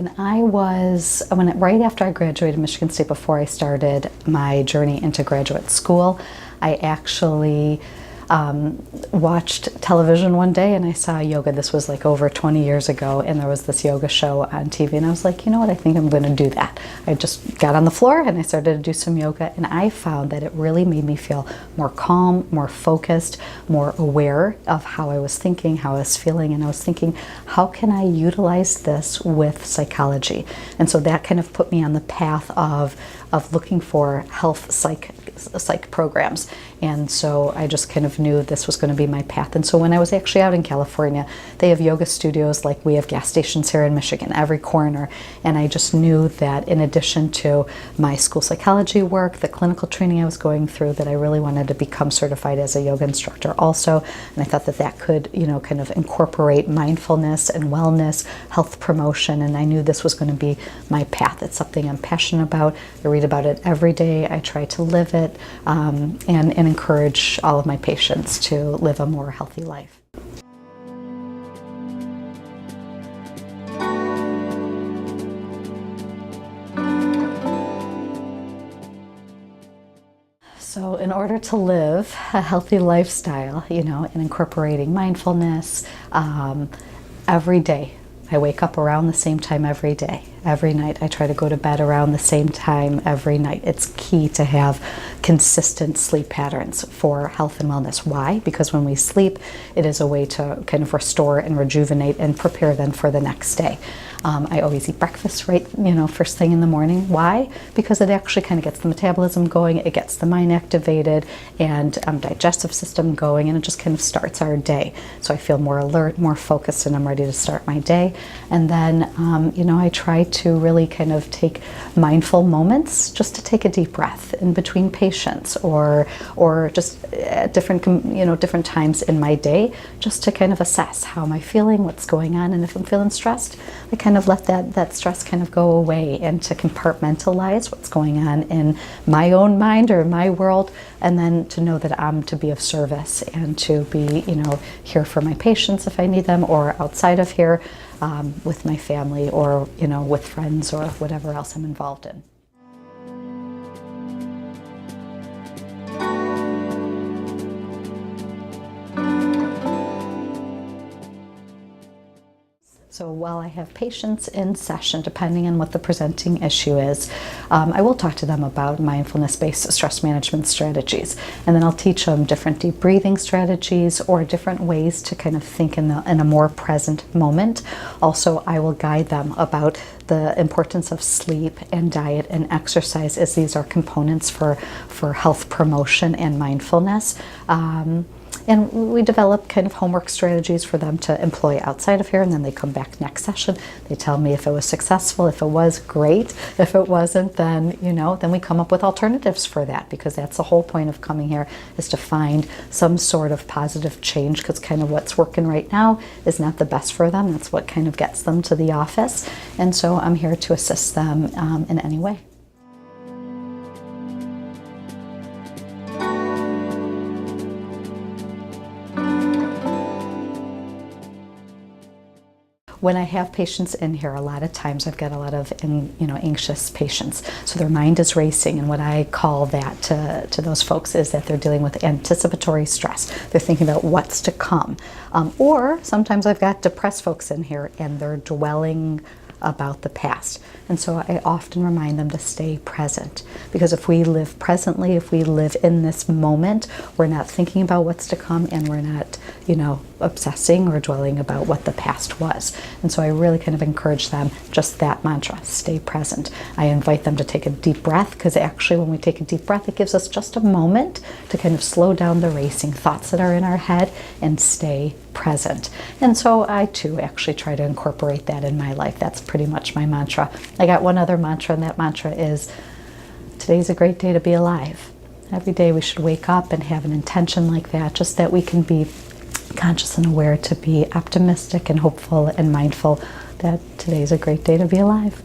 Right after I graduated Michigan State, before I started my journey into graduate school, I actually watched television one day and I saw yoga. This was like over 20 years ago, and there was this yoga show on TV, and I was like, you know what, I think I'm going to do that. I just got on the floor and I started to do some yoga, and I found that it really made me feel more calm, more focused, more aware of how I was thinking, how I was feeling, and I was thinking, how can I utilize this with psychology? And so that kind of put me on the path of looking for health psych programs. And so I just kind of knew this was going to be my path. And so when I was actually out in California, they have yoga studios like we have gas stations here in Michigan, every corner. And I just knew that in addition to my school psychology work, the clinical training I was going through, that I really wanted to become certified as a yoga instructor also. And I thought that that could, kind of incorporate mindfulness and wellness, health promotion. And I knew this was going to be my path. It's something I'm passionate about. I read about it every day. I try to live it and encourage all of my patients to live a more healthy life. So in order to live a healthy lifestyle, and incorporating mindfulness every day, I wake up around the same time every day. Every night I try to go to bed around the same time every night. It's key to have consistent sleep patterns for health and wellness. Why? Because when we sleep, it is a way to kind of restore and rejuvenate and prepare then for the next day. I always eat breakfast first thing in the morning. Why? Because it actually kind of gets the metabolism going, it gets the mind activated and digestive system going, and it just kind of starts our day. So I feel more alert, more focused, and I'm ready to start my day. And then, I try to really kind of take mindful moments just to take a deep breath in between patients or just at different times in my day, just to kind of assess how am I feeling, what's going on, and if I'm feeling stressed, I kind of let that stress kind of go away, and to compartmentalize what's going on in my own mind or my world, and then to know that I'm to be of service and to be, here for my patients if I need them, or outside of here with my family, or, with friends, or whatever else I'm involved in. So while I have patients in session, depending on what the presenting issue is, I will talk to them about mindfulness-based stress management strategies. And then I'll teach them different deep breathing strategies or different ways to kind of think in a more present moment. Also, I will guide them about the importance of sleep and diet and exercise, as these are components for health promotion and mindfulness. And we develop kind of homework strategies for them to employ outside of here, and then they come back next session. They tell me if it was successful, if it was great. If it wasn't, then, then we come up with alternatives for that, because that's the whole point of coming here, is to find some sort of positive change, because kind of what's working right now is not the best for them. That's what kind of gets them to the office. And so I'm here to assist them in any way. When I have patients in here, a lot of times I've got a lot of anxious patients. So their mind is racing, and what I call that to those folks is that they're dealing with anticipatory stress. They're thinking about what's to come. Or sometimes I've got depressed folks in here, and they're dwelling about the past. And so I often remind them to stay present, because if we live presently, if we live in this moment, we're not thinking about what's to come, and we're not, obsessing or dwelling about what the past was. And so I really kind of encourage them, just that mantra, stay present. I invite them to take a deep breath, because actually when we take a deep breath, it gives us just a moment to kind of slow down the racing thoughts that are in our head and stay present. And so I too actually try to incorporate that in my life. That's pretty much my mantra. I got one other mantra, and that mantra is, today's a great day to be alive. Every day we should wake up and have an intention like that, just that we can be conscious and aware to be optimistic and hopeful and mindful that today's a great day to be alive.